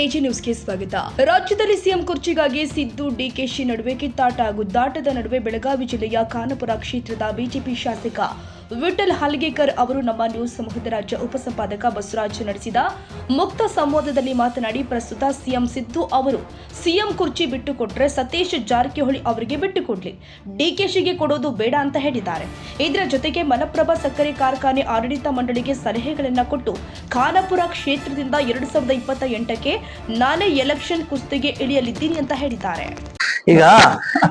AG ನ್ಯೂಸ್ಗೆ ಸ್ವಾಗತ. ರಾಜ್ಯದಲ್ಲಿ ಸಿಎಂ ಕುರ್ಚಿಗಾಗಿ ಸಿದ್ದು ಡಿಕೆಶಿ ನಡುವೆ ಕಿತ್ತಾಟ. ಗುದ್ದಾಟದ ನಡುವೆ ಬೆಳಗಾವಿ ಜಿಲ್ಲೆಯ ಖಾನಾಪುರ ಕ್ಷೇತ್ರದ ಬಿಜೆಪಿ ಶಾಸಕ ವಿಠಲ್ ಹಲ್ಗೇಕರ್ ಅವರು ನಮ್ಮ ನ್ಯೂಸ್ ಸಮೂಹದ ರಾಜ್ಯ ಉಪಸಂಪಾದಕ ಬಸವರಾಜ್ ನಡೆಸಿದ ಮುಕ್ತ ಸಂವಾದದಲ್ಲಿ ಮಾತನಾಡಿ, ಪ್ರಸ್ತುತ ಸಿಎಂ ಸಿದ್ದು ಅವರು ಸಿಎಂ ಕುರ್ಚಿ ಬಿಟ್ಟುಕೊಟ್ರೆ ಸತೀಶ್ ಜಾರಕಿಹೊಳಿ ಅವರಿಗೆ ಬಿಟ್ಟುಕೊಡ್ಲಿ, ಡಿಕೆಶಿಗೆ ಕೊಡೋದು ಬೇಡ ಅಂತ ಹೇಳಿದ್ದಾರೆ. ಇದರ ಜೊತೆಗೆ ಮಲಪ್ರಭಾ ಸಕ್ಕರೆ ಕಾರ್ಖಾನೆ ಆಡಳಿತ ಮಂಡಳಿಗೆ ಸಲಹೆಗಳನ್ನು ಕೊಟ್ಟು ಖಾನಾಪುರ ಕ್ಷೇತ್ರದಿಂದ 2028ಕ್ಕೆ ನಾನೇ ಎಲೆಕ್ಷನ್ ಕುಸ್ತಿಗೆ ಇಳಿಯಲಿದ್ದೀನಿ ಅಂತ ಹೇಳಿದ್ದಾರೆ. ಈಗ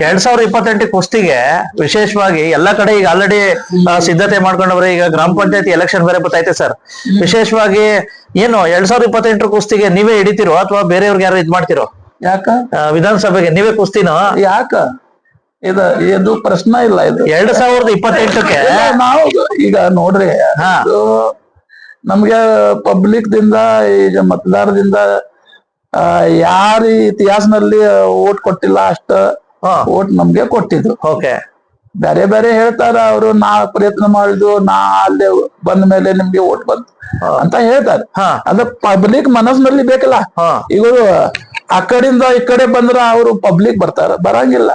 2028 ಕುಸ್ತಿಗೆ ವಿಶೇಷವಾಗಿ ಎಲ್ಲಾ ಕಡೆ ಈಗ ಆಲ್ರೆಡಿ ಸಿದ್ಧತೆ ಮಾಡ್ಕೊಂಡವ್ರೆ. ಈಗ ಗ್ರಾಮ ಪಂಚಾಯತಿ ಎಲೆಕ್ಷನ್ ಬೇರೆ ಬರ್ತೈತೆ ಸರ್. ವಿಶೇಷವಾಗಿ ಏನು 2028 ಕುಸ್ತಿಗೆ ನೀವೇ ಹಿಡಿತಿರೋ ಅಥವಾ ಬೇರೆಯವ್ರಿಗೆ ಯಾರು ಇದ್ ಮಾಡ್ತಿರೋ? ಯಾಕ ವಿಧಾನಸಭೆಗೆ ನೀವೇ ಕುಸ್ತಿನೋ? ಯಾಕ ಇದು ಪ್ರಶ್ನೆ ಇಲ್ಲ. ಇದು 2028ಕ್ಕೆ ನಾವು ಈಗ ನೋಡ್ರಿ, ನಮ್ಗೆ ಪಬ್ಲಿಕ್ ದಿಂದ ಈಗ ಮತದಾರದಿಂದ ಯಾರ ಇತಿಹಾಸನಲ್ಲಿ ಓಟ್ ಕೊಟ್ಟಿಲ್ಲ ಅಷ್ಟ ಓಟ್ ನಮ್ಗೆ ಕೊಟ್ಟಿದ್ರು. ಓಕೆ, ಬೇರೆ ಬೇರೆ ಹೇಳ್ತಾರ ಅವರು, ನಾ ಪ್ರಯತ್ನ ಮಾಡಿದ್ವು, ನಾ ಅಲ್ಲಿ ಬಂದ ಮೇಲೆ ನಿಮ್ಗೆ ಓಟ್ ಬಂತು ಅಂತ ಹೇಳ್ತಾರೆ. ಅದ ಪಬ್ಲಿಕ್ ಮನಸ್ಸಿನಲ್ಲಿ ಬೇಕಲ್ಲ. ಈಗ ಆ ಕಡೆಯಿಂದ ಈ ಕಡೆ ಬಂದ್ರ ಅವರು ಪಬ್ಲಿಕ್ ಬರ್ತಾರ, ಬರಂಗಿಲ್ಲ.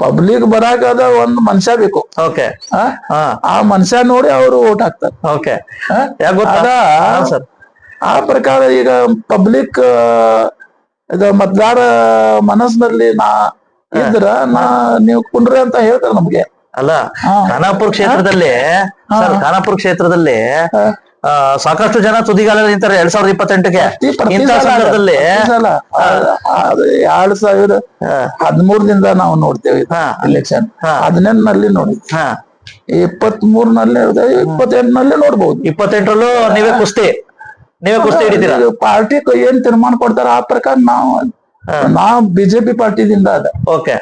ಪಬ್ಲಿಕ್ ಬರಾಕದ ಒಂದ್ ಮನುಷ್ಯ ಬೇಕು. ಓಕೆ, ಆ ಮನುಷ್ಯ ನೋಡಿ ಅವರು ಓಟ್ ಹಾಕ್ತಾರೆ. ಓಕೆ, ಆ ಪ್ರಕಾರ ಈಗ ಪಬ್ಲಿಕ್ ಮತದಾರ ಮನಸ್ಸಿನಲ್ಲಿ ಇದ್ರ ನೀವು ಕುಂಡ್ರಿ ಅಂತ ಹೇಳ್ತಾರೆ ನಮ್ಗೆ. ಅಲ್ಲ, ಖಾನಾಪುರ ಕ್ಷೇತ್ರದಲ್ಲಿ ಖಾನಾಪುರ ಕ್ಷೇತ್ರದಲ್ಲಿ ಸಾಕಷ್ಟು ಜನ ತುದಿಗಾಲ ನಿಂತಾರೆ 2028ಕ್ಕೆ. ಇಂಥ ಸಂದರ್ಭದಲ್ಲಿ 2013ದಿಂದ ನಾವು ನೋಡ್ತೇವೆ ಎಲೆಕ್ಷನ್. 17ನಲ್ಲಿ ನೋಡಿದ್ವಿ, 23ನಲ್ಲಿ 28ನಲ್ಲಿ ನೋಡ್ಬಹುದು. 28ರಲ್ಲೂ ನೀವೇ ಕುಸ್ತಿ ಹಿಡಿತೀರಾ? ಪಾರ್ಟಿ ಏನ್ ತೀರ್ಮಾನ ಕೊಡ್ತಾರ ಆ ಪ್ರಕಾರ ನಾವು ಬಿಜೆಪಿ ಪಾರ್ಟಿದಿಂದ ಅದ. ಓಕೆ,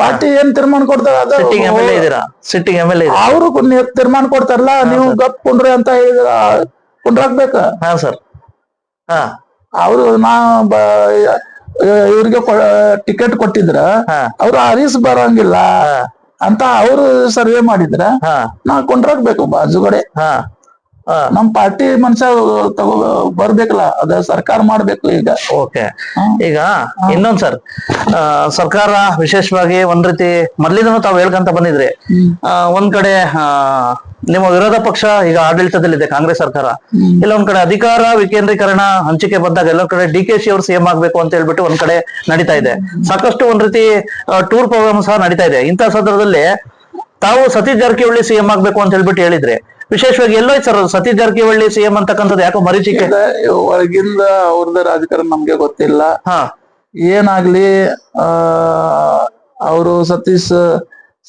ಪಾರ್ಟಿ ಏನ್ ತೀರ್ಮಾನ ಕೊಡ್ತಾರ ಅದ. ಸಿಟ್ಟಿಂಗ್ ಎಮ್ಎಲ್ಎ ಅವರು ತೀರ್ಮಾನ ಕೊಡ್ತಾರಲ್ಲ, ನೀವು ಗಪ್ ಕುಂಡ್ರಿ ಅಂತ ಹೇಳಿದ್ರ ಕುಂಡ್ರಾಕ್ಬೇಕ. ಹಾ ಸರ್. ಅವರು ಇವ್ರಿಗೆ ಟಿಕೆಟ್ ಕೊಟ್ಟಿದ್ರ ಅವ್ರು ಹರೀಶ್ ಬರಂಗಿಲ್ಲ ಅಂತ ಅವರು ಸರ್ವೆ ಮಾಡಿದ್ರ ನಾ ಕುಂಡ್ರಾಕ್ಬೇಕು ಬಾಜುಗಡೆ. ನಮ್ ಪಾರ್ಟಿ ಮನುಷ್ಯ ಬರ್ಬೇಕಲ್ಲ, ಅದ ಸರ್ಕಾರ ಮಾಡ್ಬೇಕು ಈಗ. ಓಕೆ, ಈಗ ಇನ್ನೊಂದ್ ಸರ್, ಸರ್ಕಾರ ವಿಶೇಷವಾಗಿ ಒಂದ್ ರೀತಿ ಮೊದ್ಲಿಂದನೂ ತಾವು ಹೇಳ್ಕಂತ ಬಂದಿದ್ರಿ. ಒಂದ್ ಕಡೆ ನಿಮ್ಮ ವಿರೋಧ ಪಕ್ಷ ಈಗ ಆಡಳಿತದಲ್ಲಿದೆ ಕಾಂಗ್ರೆಸ್ ಸರ್ಕಾರ. ಇಲ್ಲ ಒಂದ್ ಕಡೆ ಅಧಿಕಾರ ವಿಕೇಂದ್ರೀಕರಣ ಹಂಚಿಕೆ ಬಂದಾಗ ಎಲ್ಲೋ ಕಡೆ ಡಿಕೆಶಿ ಅವರು ಸಿಎಂ ಆಗ್ಬೇಕು ಅಂತ ಹೇಳ್ಬಿಟ್ಟು ಒಂದ್ ಕಡೆ ನಡೀತಾ ಇದೆ. ಸಾಕಷ್ಟು ಒಂದ್ ರೀತಿ ಟೂರ್ ಪ್ರೋಗ್ರಾಮ್ ಸಹ ನಡೀತಾ ಇದೆ. ಇಂಥ ಸಂದರ್ಭದಲ್ಲಿ ತಾವು ಸತೀಶ್ ಜಾರಕಿಹೊಳಿ ಸಿಎಂ ಆಗ್ಬೇಕು ಅಂತ ಹೇಳ್ಬಿಟ್ಟು ಹೇಳಿದ್ರೆ, ವಿಶೇಷವಾಗಿ ಎಲ್ಲೋಯ್ತು ಸರ್ ಸತೀಶ್ ಜಾರಕಿಹೊಳಿ ಸಿಎಂ ಅಂತಕ್ಕಂಥದ್ದು? ಯಾಕೋ ಮರೀಚಿಕೆ ಒಳಗಿಂದ ಅವ್ರದ ರಾಜಕಾರಣ ನಮ್ಗೆ ಗೊತ್ತಿಲ್ಲ. ಏನಾಗ್ಲಿ, ಅವರು ಸತೀಶ್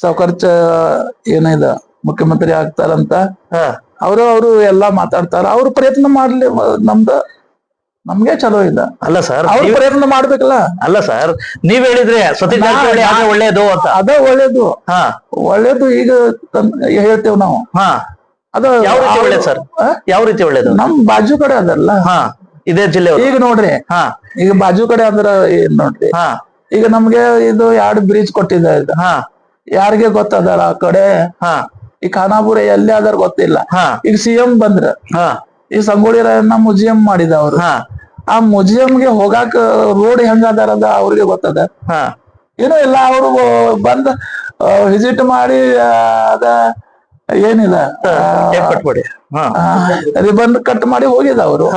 ಸಾವ್ಕಾರ್ ಏನಿದೆ ಮುಖ್ಯಮಂತ್ರಿ ಆಗ್ತಾರಂತ ಅವರು ಎಲ್ಲಾ ಮಾತಾಡ್ತಾರ. ಅವ್ರು ಪ್ರಯತ್ನ ಮಾಡ್ಲಿ, ನಮ್ಗೆ ಚಲೋ ಇಲ್ಲ. ಅಲ್ಲ ಸರ್, ಅವ್ರು ಪ್ರಯತ್ನ ಮಾಡ್ಬೇಕಲ್ಲ. ಅಲ್ಲ ಸರ್, ನೀವ್ ಹೇಳಿದ್ರೆ ಸತೀಶ್ ಜಾರಕಿಹೊಳಿ ಒಳ್ಳೇದು ಅಂತ. ಅದ ಒಳ್ಳೇದು. ಒಳ್ಳೇದು ಈಗ ಹೇಳ್ತೇವ್ ನಾವು. ಅದು ಯಾವ ರೀತಿ ಒಳ್ಳೇದು ಸರ್? ಯಾವ ರೀತಿ ಒಳ್ಳೇದು? ನಮ್ ಬಾಜು ಕಡೆ ಅದಲ್ಲ, ಇದೇ ಜಿಲ್ಲೆ. ಈಗ ನೋಡ್ರಿ, ಈಗ ಬಾಜು ಕಡೆ ಅಂದ್ರ ಏನ್ ನೋಡ್ರಿ, ಈಗ ನಮ್ಗೆ ಇದು 2 ಬ್ರಿಡ್ಜ್ ಕೊಟ್ಟಿದ್ದಾರೆ. ಯಾರಿಗೆ ಗೊತ್ತದಾರ ಆ ಕಡೆ? ಈ ಖಾನಾಪುರ ಎಲ್ಲಿ ಅದಾರ ಗೊತ್ತಿಲ್ಲ. ಈಗ ಸಿಎಂ ಬಂದ್ರ ಈ ಸಂಗೊಳ್ಳಿ ರಾಯಣ್ಣ ಮ್ಯೂಸಿಯಂ ಮಾಡಿದ ಅವ್ರು. ಆ ಮ್ಯೂಸಿಯಂಗೆ ಹೋಗಾಕ ರೋಡ್ ಹೆಂಗ ಅದಾರದ ಅವ್ರಿಗೆ ಗೊತ್ತದ ಏನೋ ಇಲ್ಲ. ಅವ್ರು ಬಂದ್ ವಿಸಿಟ್ ಮಾಡಿ ಅದ ಏನಿಲ್ಲ ರಿಬನ್ ಕಟ್ ಮಾಡಿ ಹೋಗಿದ ಅವರು.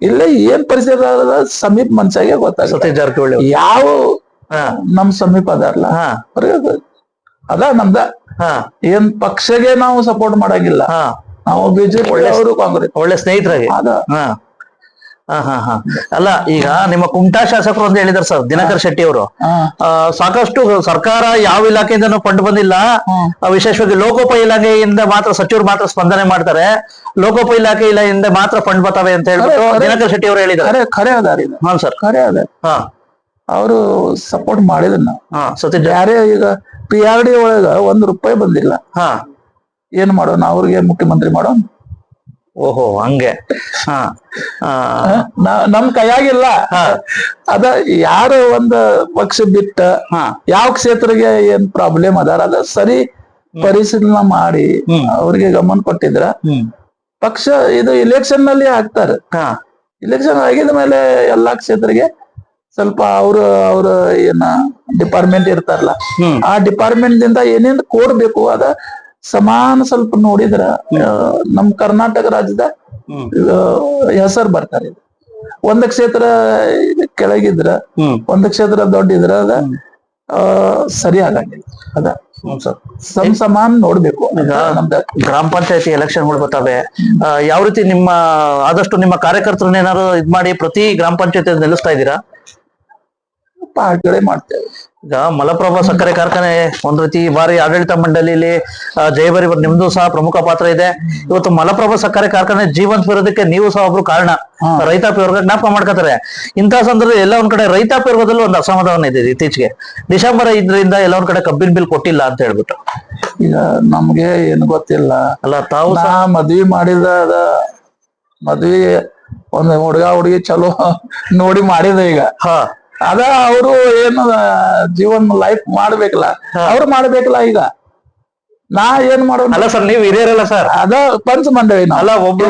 ಇಲ್ಲ ಏನ್ ಪರಿಸ್ಥಿತಿ ಅದ ಸಮೀಪ ಮನ್ಸಾಗೆ ಗೊತ್ತಾಗ. ಸತೀಶ್ ಜಾರಕಿಹೊಳಿ ಯಾವ ನಮ್ ಸಮೀಪ ಅದಾರಲ್ಲ ಅದ ನಮ್ದ. ಏನ್ ಪಕ್ಷಗೆ ನಾವು ಸಪೋರ್ಟ್ ಮಾಡಂಗಿಲ್ಲ. ನಾವು ಬಿಜೆಪಿ ಅವರು ಕಾಂಗ್ರೆಸ್ ಒಳ್ಳೆ ಸ್ನೇಹಿತರಾಗಿ. ಅಲ್ಲ, ಈಗ ನಿಮ್ಮ ಕುಮಟಾ ಶಾಸಕರು ಅಂತ ಹೇಳಿದಾರೆ ಸರ್, ದಿನಕರ್ ಶೆಟ್ಟಿ ಅವರು. ಸಾಕಷ್ಟು ಸರ್ಕಾರ ಯಾವ ಇಲಾಖೆಯಿಂದನೂ ಫಂಡ್ ಬಂದಿಲ್ಲ. ವಿಶೇಷವಾಗಿ ಲೋಕೋಪಯೋಗಿ ಇಲಾಖೆಯಿಂದ ಮಾತ್ರ ಸಚಿವರು ಮಾತ್ರ ಸ್ಪಂದನೆ ಮಾಡ್ತಾರೆ, ಲೋಕೋಪಯೋಗಿ ಇಲಾಖೆಯಿಂದ ಮಾತ್ರ ಫಂಡ್ ಬರ್ತವೆ ಅಂತ ಹೇಳ್ಬಿಟ್ಟು ದಿನಕರ್ ಶೆಟ್ಟಿ ಅವರು ಹೇಳಿದ್ದಾರೆ. ಖರೆ ಅದಾರ. ಸರ್, ಖರೆ ಅದ. ಅವರು ಸಪೋರ್ಟ್ ಮಾಡಿದ್ರು. ಸತೀಶ್ ಯಾರೇ ಈಗ PRD ಒಳಗ ₹1 ಬಂದಿಲ್ಲ. ಏನ್ ಮಾಡೋಣ, ಅವ್ರಿಗೆ ಮುಖ್ಯಮಂತ್ರಿ ಮಾಡೋಣ. ಓಹೋ, ಹಂಗೆ. ನಮ್ ಕೈಯಾಗಿಲ್ಲ. ಅದ ಯಾರ ಒಂದ್ ಪಕ್ಷ ಬಿಟ್ಟ ಯಾವ ಕ್ಷೇತ್ರಕ್ಕೆ ಏನ್ ಪ್ರಾಬ್ಲಮ್ ಅದಾರ ಅದ ಸರಿ ಪರಿಶೀಲನೆ ಮಾಡಿ ಅವ್ರಿಗೆ ಗಮನ ಕೊಟ್ಟಿದ್ರ ಪಕ್ಷ ಇದು ಇಲೆಕ್ಷನ್ ನಲ್ಲಿ ಹಾಕ್ತಾರೆ. ಇಲೆಕ್ಷನ್ ಆಗಿದ ಮೇಲೆ ಎಲ್ಲಾ ಕ್ಷೇತ್ರಕ್ಕೆ ಸ್ವಲ್ಪ ಅವ್ರ ಏನ ಡಿಪಾರ್ಟ್ಮೆಂಟ್ ಇರ್ತಾರಲ್ಲ ಆ ಡಿಪಾರ್ಟ್ಮೆಂಟ್ ದಿಂದ ಏನೇನ್ ಕೊಡ್ಬೇಕು ಅದ ಸಮಾನ ಸ್ವಲ್ಪ ನೋಡಿದ್ರ ನಮ್ ಕರ್ನಾಟಕ ರಾಜ್ಯದ ಹೆಸರು ಬರ್ತಾರೆ. ಒಂದ್ ಕ್ಷೇತ್ರ ಕೆಳಗಿದ್ರ ಒಂದ್ ಕ್ಷೇತ್ರ ದೊಡ್ಡಿದ್ರ ಅದ ಸರಿ ಆಗಂಗಿಲ್ಲ. ಅದ ಸಮಾನ ನೋಡ್ಬೇಕು. ಗ್ರಾಮ ಪಂಚಾಯತಿ ಎಲೆಕ್ಷನ್ಗಳು ಬರ್ತಾವೆ, ಯಾವ ರೀತಿ ಆದಷ್ಟು ನಿಮ್ಮ ಕಾರ್ಯಕರ್ತರನ್ನ ಏನಾದ್ರು ಇದ್ ಮಾಡಿ ಪ್ರತಿ ಗ್ರಾಮ ಪಂಚಾಯತಿ ನಿಲ್ಲಿಸ್ತಾ ಇದ್ದೀರಾ? ಪಾರ್ಟಿಗಳೇ ಮಾಡ್ತೇವೆ. ಈಗ ಮಲಪ್ರಭಾ ಸಕ್ಕರೆ ಕಾರ್ಖಾನೆ ಒಂದ್ ರೀತಿ ಬಾರಿ ಆಡಳಿತ ಮಂಡಳಿಯಲ್ಲಿ ಜಯಬರಿ ನಿಮ್ದು ಸಹ ಪ್ರಮುಖ ಪಾತ್ರ ಇದೆ. ಇವತ್ತು ಮಲಪ್ರಭಾ ಸಕ್ಕರೆ ಕಾರ್ಖಾನೆ ಜೀವಂತ ಇರೋದಕ್ಕೆ ನೀವು ಸಹ ಒಬ್ರು ಕಾರಣ. ರೈತಾಪಿ ವರ್ಗ ಜ್ಞಾಪಕ ಮಾಡ್ಕೋತಾರೆ. ಇಂತಹ ಸಂದರ್ಭದಲ್ಲಿ ಎಲ್ಲ ಒಂದ್ ಕಡೆ ರೈತಾಪಿ ವರ್ಗದಲ್ಲೂ ಒಂದು ಅಸಮಾಧಾನ ಇದೆ. ಇತ್ತೀಚೆಗೆ ಡಿಸೆಂಬರ್ 5ರಿಂದ ಎಲ್ಲ ಒಂದ್ ಕಡೆ ಕಬ್ಬಿನ ಬಿಲ್ ಕೊಟ್ಟಿಲ್ಲ ಅಂತ ಹೇಳ್ಬಿಟ್ಟು. ಈಗ ನಮ್ಗೆ ಏನು ಗೊತ್ತಿಲ್ಲ ಅಲ್ಲ, ತಾವು ಮದ್ವಿ ಮಾಡಿದ ಮದ್ವಿ ಒಂದ್ ಹುಡುಗಿ ಚಲೋ ನೋಡಿ ಮಾಡಿದ. ಈಗ ಅದ ಅವರು ಏನು ಜೀವನ ಲೈಫ್ ಮಾಡ್ಬೇಕಲ್ಲ, ಅವ್ರು ಮಾಡ್ಬೇಕಲ್ಲ. ಈಗ ನಾ ಏನ್ ಮಾಡೋದು? ಅಲ್ಲ ಸರ್, ನೀವು ಹಿರಿಯರಲ್ಲ ಸರ್, ಅದ ಪಂಚ ಮಂಡಳಿ. ಅಲ್ಲ, ಒಬ್ರು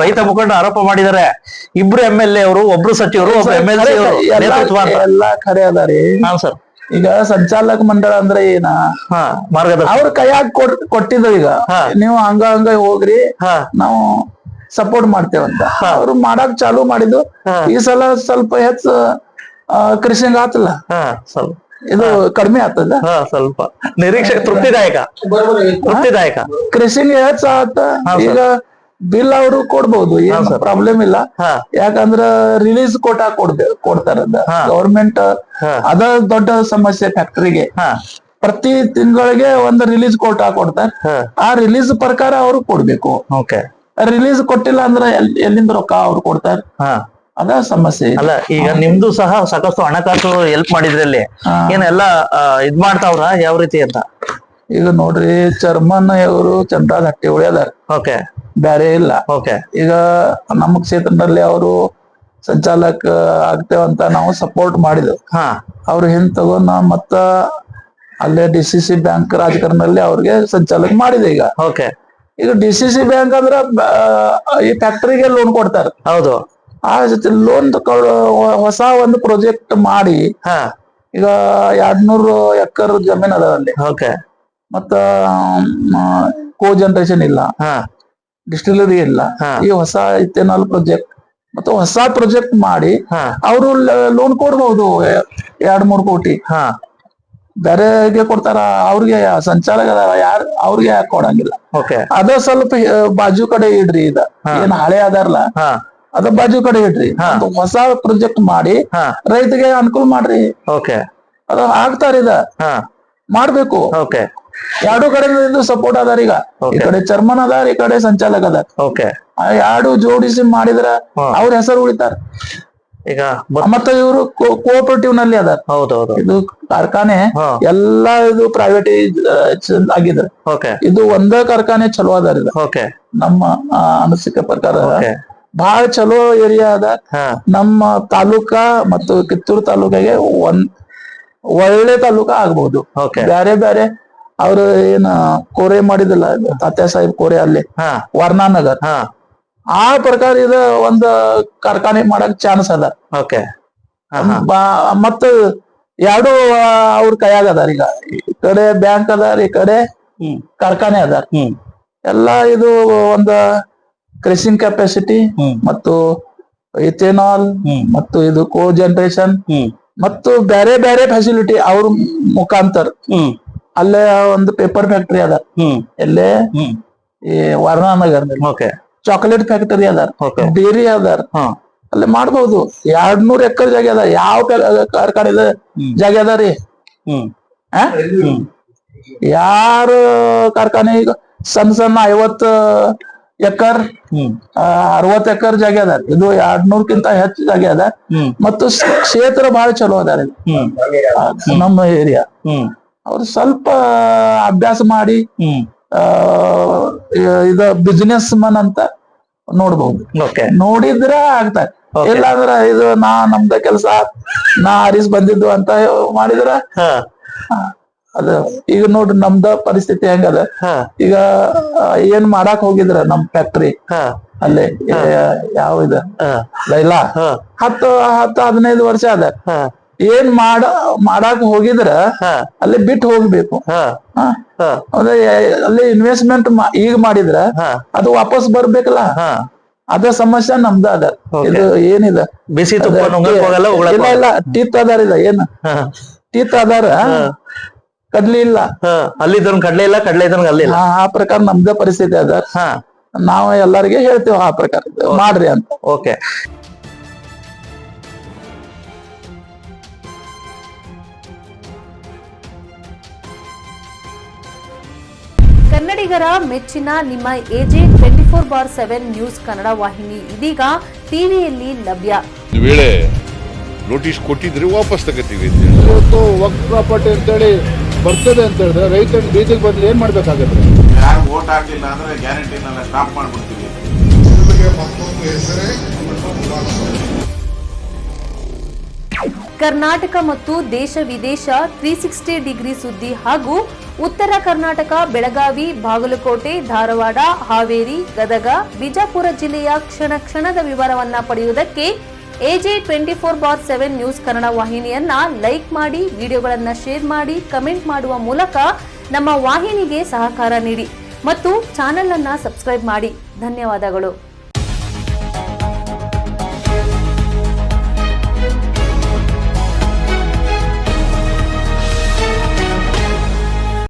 ರೈತ ಮುಖಂಡ ಆರೋಪ ಮಾಡಿದ್ದಾರೆ. ಇಬ್ರು MLA ಅವರು, ಒಬ್ರು ಸಚಿವರು, ಒಬ್ರು MLC ಎಲ್ಲಾ ಖರೆ ಅದಾರಿ. ಸರ್, ಈಗ ಸಂಚಾಲಕ ಮಂಡಳ ಅಂದ್ರೆ ಏನ ಮಾರ್ಗದರ್ಶನ ಅವ್ರ ಕೈಯಾಗ ಕೊಟ್ಟಿದ್ರು. ಈಗ ನೀವು ಹಂಗ ಹೋಗ್ರಿ, ನಾವು ಸಪೋರ್ಟ್ ಮಾಡ್ತೇವಂತ ಅವ್ರು ಮಾಡಕ್ ಚಾಲು ಮಾಡಿದ್ದು. ಈ ಸಲ ಸ್ವಲ್ಪ ಹೆಚ್ಚು ಕೃಷಿಂಗ್ ಆತಲ್ಲ, ಇದು ಕಡಿಮೆ ಆಗ್ತದ. ಸ್ವಲ್ಪ ನಿರೀಕ್ಷೆ ತೃಪ್ತಿದಾಯಕ ಕೃಷಿಂಗ್ ಹೆಚ್ಚ ಆತ. ಈಗ ಬಿಲ್ ಅವರು ಕೊಡ್ಬಹುದು, ಏನ್ ಪ್ರಾಬ್ಲಮ್ ಇಲ್ಲ. ಯಾಕಂದ್ರ ರಿಲೀಸ್ ಕೋಟಾ ಕೊಡ್ತಾರ. ಗವರ್ಮೆಂಟ್ ಅದ ದೊಡ್ಡ ಸಮಸ್ಯೆ. ಫ್ಯಾಕ್ಟರಿಗೆ ಪ್ರತಿ ತಿಂಗಳಿಗೆ ಒಂದು ರಿಲೀಸ್ ಕೋಟಾ ಕೊಡ್ತಾರ. ಆ ರಿಲೀಸ್ ಪ್ರಕಾರ ಅವ್ರು ಕೊಡ್ಬೇಕು. ರಿಲೀಸ್ ಕೊಟ್ಟಿಲ್ಲ ಅಂದ್ರೆ ಎಲ್ಲಿಂದ ರೊಕ್ಕ ಅವ್ರು ಕೊಡ್ತಾರ. ಅದ ಸಮಸ್ಯೆ. ಅಲ್ಲ, ಈಗ ನಿಮ್ದು ಸಹ ಸಾಕಷ್ಟು ಹಣಕಾಸು ಹೆಲ್ಪ್ ಮಾಡಿದ್ರಲ್ಲಿ ಏನೆಲ್ಲ ಇದ್ ಮಾಡ್ತಾವ್ರ ಯಾವ ರೀತಿ ಅಂತ? ಈಗ ನೋಡ್ರಿ, ಚರ್ಮನ್ ಅವರು ಚಂದ್ರಾಜ್ ಹಟ್ಟಿಹೊಳಿ ಅದಾರ, ಬ್ಯಾರೆ ಇಲ್ಲ. ಈಗ ನಮ್ಮ ಕ್ಷೇತ್ರದಲ್ಲಿ ಅವರು ಸಂಚಾಲಕ ಆಗ್ತೇವಂತ ನಾವು ಸಪೋರ್ಟ್ ಮಾಡಿದೆವು. ಅವ್ರು ಹಿಂದ್ ತಗೊಂಡ ಮತ್ತ ಅಲ್ಲೇ DCC ಬ್ಯಾಂಕ್ ರಾಜಕಾರಣದಲ್ಲಿ ಅವ್ರಿಗೆ ಸಂಚಾಲಕ ಮಾಡಿದೆ. ಈಗ DCC ಬ್ಯಾಂಕ್ ಅಂದ್ರ ಈ ಫ್ಯಾಕ್ಟರಿಗೆ ಲೋನ್ ಕೊಡ್ತಾರ. ಹೌದು. ಆ ಲೋನ್ ಹೊಸ ಒಂದು ಪ್ರಾಜೆಕ್ಟ್ ಮಾಡಿ ಈಗ 200 ಎಕರ್ ಜಮೀನ್ ಅದ ಅಲ್ಲಿ. ಮತ್ತ ಕೋ ಜನರೇಷನ್ ಇಲ್ಲ, ಡಿಸ್ಟಿಲರಿ ಇಲ್ಲ. ಈ ಹೊಸ ಇಥೆನಾಲ್ ಪ್ರಾಜೆಕ್ಟ್ ಮತ್ತು ಹೊಸ ಪ್ರಾಜೆಕ್ಟ್ ಮಾಡಿ ಅವರು ಲೋನ್ ಕೊಡ್ಬಹುದು 2-3 ಕೋಟಿ. ಬೇರೆಗೆ ಕೊಡ್ತಾರ, ಅವ್ರಿಗೆ ಸಂಚಾಲಕ ಯಾರು ಅವ್ರಿಗೆ ಯಾಕೆ ಕೊಡಂಗಿಲ್ಲ? ಅದ ಸ್ವಲ್ಪ ಬಾಜು ಕಡೆ ಇಡ್ರಿ. ಇದ ಏನ್ ಹಳೆ ಅದಾರಲ್ಲ, ಅದ ಬಾಜು ಕಡೆ ಇಡ್ರಿ. ಹೊಸ ಪ್ರಾಜೆಕ್ಟ್ ಮಾಡಿ ರೈತಗೆ ಅನುಕೂಲ ಮಾಡ್ರಿ. ಅದ ಆಗ್ತಾರ. ಇದ ಮಾಡ್ಬೇಕು. ಎರಡು ಕಡೆ ಸಪೋರ್ಟ್ ಅದಾರ. ಈಗ ಈ ಕಡೆ ಚರ್ಮನ್ ಅದಾರ, ಈ ಕಡೆ ಸಂಚಾಲಕ ಅದಾರ. ಎರಡು ಜೋಡಿಸಿ ಮಾಡಿದ್ರ ಅವ್ರ ಹೆಸರು ಉಳಿತಾರ. ಈಗ ಮತ್ತೆ ಇವರು ಕೋಆಪರೇಟಿವ್ ನಲ್ಲಿ ಅದಾರ. ಇದು ಕಾರ್ಖಾನೆ ಎಲ್ಲಾ ಇದು ಪ್ರೈವೇಟ್ ಆಗಿದ್ರ. ಇದು ಒಂದೇ ಕಾರ್ಖಾನೆ ಚಲೋ ಅದಾರ. ನಮ್ಮ ಅನಿಸಿಕೆ ಪ್ರಕಾರ ಬಹಳ ಚಲೋ ಏರಿಯಾ ಅದ. ನಮ್ಮ ತಾಲೂಕಾ ಮತ್ತು ಕಿತ್ತೂರು ತಾಲೂಕಾಗೆ ಒಳ್ಳೆ ತಾಲೂಕಾ ಆಗ್ಬಹುದು. ಬ್ಯಾರೆ ಬ್ಯಾರೆ ಅವ್ರು ಏನ ಕೋರೆ ಮಾಡಿದಿಲ್ಲ, ತಾತ್ಯಾ ಸಾಹೇಬ್ ಕೋರೆ ಅಲ್ಲಿ ವರ್ಣಾನಗರ್, ಆ ಪ್ರಕಾರ ಇದ ಒಂದ್ ಕಾರ್ಖಾನೆ ಮಾಡಕ್ ಚಾನ್ಸ್ ಅದ. ಮತ್ತ ಎರಡು ಅವ್ರ ಕೈಯಾಗ ಅದಾರ. ಈಗ ಈ ಕಡೆ ಬ್ಯಾಂಕ್ ಅದಾರ, ಈ ಕಡೆ ಕಾರ್ಖಾನೆ ಅದಾರ. ಎಲ್ಲಾ ಇದು ಒಂದ್ ಕ್ರೆಸಿಂಗ್ ಕೆಪಾಸಿಟಿ ಮತ್ತು ಇಥೆನಾಲ್ ಮತ್ತು ಇದು ಕೋ ಜನರೇಷನ್ ಮತ್ತು ಬೇರೆ ಬೇರೆ ಫೆಸಿಲಿಟಿ ಅವ್ರ ಮುಖಾಂತರ. ಅಲ್ಲೇ ಒಂದು ಪೇಪರ್ ಫ್ಯಾಕ್ಟರಿ ಅದ, ಎಲ್ಲೇ ಈ ವರ್ಣಾನಗರ್ ಚಾಕ್ಲೇಟ್ ಫ್ಯಾಕ್ಟರಿ ಅದಾರ, ಡೇರಿ ಅದಾರ. ಅಲ್ಲೇ ಮಾಡ್ಬಹುದು. 200 ಎಕರ್ ಜಾಗ ಅದ. ಯಾವ ಕಾರ್ಖಾನೆ ಜಾಗ ಅದಾರಿ? ಯಾರು ಕಾರ್ಖಾನೆ? ಈಗ ಸಣ್ಣ 50 ಎಕರ್ 60 ಎಕರ್ ಜಾಗ ಅದ. ಇದು 200ಕ್ಕಿಂತ ಹೆಚ್ಚು ಜಾಗ ಅದ. ಮತ್ತು ಕ್ಷೇತ್ರ ಬಹಳ ಚಲೋ ಅದಾರ ನಮ್ಮ ಏರಿಯಾ. ಅವ್ರು ಸ್ವಲ್ಪ ಅಭ್ಯಾಸ ಮಾಡಿ ಇದ ಬಿಸಿನೆಸ್ ಮನ್ ಅಂತ ನೋಡ್ಬಹುದು. ನೋಡಿದ್ರ ಆಗ್ತಾರೆ. ಇಲ್ಲಾಂದ್ರ ಇದು ನಮ್ದ ಕೆಲ್ಸ ನಾ ಹರಿಸ್ ಬಂದಿದ್ದು ಅಂತ ಮಾಡಿದ್ರ ಅದ. ಈಗ ನೋಡ್ರಿ ನಮ್ದ ಪರಿಸ್ಥಿತಿ ಹೆಂಗದ. ಈಗ ಏನ್ ಮಾಡಾಕ್ ಹೋಗಿದ್ರ ನಮ್ ಫ್ಯಾಕ್ಟ್ರಿ ಅಲ್ಲೇ ಯಾವ ಇದು ಲೈಲಾ 10-15 ವರ್ಷ ಅದ ಏನ್ ಮಾಡಾಕ್ ಹೋಗಿದ್ರ ಅಲ್ಲಿ ಬಿಟ್ಟು ಹೋಗ್ಬೇಕು. ಅಲ್ಲಿ ಇನ್ವೆಸ್ಟ್ಮೆಂಟ್ ಈಗ ಮಾಡಿದ್ರ ಅದು ವಾಪಸ್ ಬರ್ಬೇಕಲ್ಲ. ಅದ ಸಮಸ್ಯೆ ನಮ್ದ ಅದ. ಇದು ಏನಿದೆ ಬಿಸಿ ತುಪ್ಪ ಇಲ್ಲ ಟೀತ್ ಆಧಾರ ಇದೆ ಏನ್ ಟೀತ್ ಆಧಾರ ಕಡ್ಲಿ ಇಲ್ಲ, ಅಲ್ಲಿದ್ದನ್ ಕಡ್ಲೆ ಇಲ್ಲ, ಕಡ್ಲೆ ಇದ್ದನ್ ಅಲ್ಲಿ ಆ ಪ್ರಕಾರ ನಮ್ದೇ ಪರಿಸ್ಥಿತಿ ಅದ. ನಾವು ಎಲ್ಲರಿಗೆ ಹೇಳ್ತೇವೆ ಆ ಪ್ರಕಾರ ಮಾಡ್ರಿ ಅಂತ. ಓಕೆ. ಕನ್ನಡಿಗರ ಮೆಚ್ಚಿನ ನಿಮ್ಮ AJ 24/7 ನ್ಯೂಸ್ ಕನ್ನಡ ವಾಹಿನಿ ಇದೀಗ ಟಿವಿಯಲ್ಲಿ ಲಭ್ಯ. ವೇಳೆ ನೋಟಿಸ್ ಕೊಟ್ಟಿದ್ರೆ ವಾಪಸ್ ತಗೋತೀವಿ. ಇವತ್ತು ವಕ್ಫ್ ಪ್ರಾಪರ್ಟಿ ಅಂತೇಳಿ ಬರ್ತದೆ ಅಂತ ಹೇಳಿದ್ರೆ ರೈತರು ಬೀದಿಗೆ ಬಂದ್ರೆ ಏನ್ ಮಾಡ್ಬೇಕಾಗತ್ತೆ? ಯಾರು ವೋಟ್ ಹಾಕಲಿಲ್ಲ ಅಂದ್ರೆ ಗ್ಯಾರಂಟಿನೆಲ್ಲ ಸ್ಟಾಪ್ ಮಾಡ್ಬಿಡ್ತೀವಿ. ಕರ್ನಾಟಕ ಮತ್ತು ದೇಶ ವಿದೇಶ 360 ಡಿಗ್ರಿ ಸುದ್ದಿ ಹಾಗೂ ಉತ್ತರ ಕರ್ನಾಟಕ ಬೆಳಗಾವಿ, ಬಾಗಲಕೋಟೆ, ಧಾರವಾಡ, ಹಾವೇರಿ, ಗದಗ, ಬಿಜಾಪುರ ಜಿಲ್ಲೆಯ ಕ್ಷಣ ಕ್ಷಣದ ವಿವರವನ್ನ ಪಡೆಯುವುದಕ್ಕೆ AJ 24/7 ನ್ಯೂಸ್ ಕನ್ನಡ ವಾಹಿನಿಯನ್ನ ಲೈಕ್ ಮಾಡಿ, ವಿಡಿಯೋಗಳನ್ನ ಶೇರ್ ಮಾಡಿ, ಕಮೆಂಟ್ ಮಾಡುವ ಮೂಲಕ ನಮ್ಮ ವಾಹಿನಿಗೆ ಸಹಕಾರ ನೀಡಿ ಮತ್ತು ಚಾನೆಲ್ ಅನ್ನ ಸಬ್ಸ್ಕ್ರೈಬ್ ಮಾಡಿ. ಧನ್ಯವಾದಗಳು.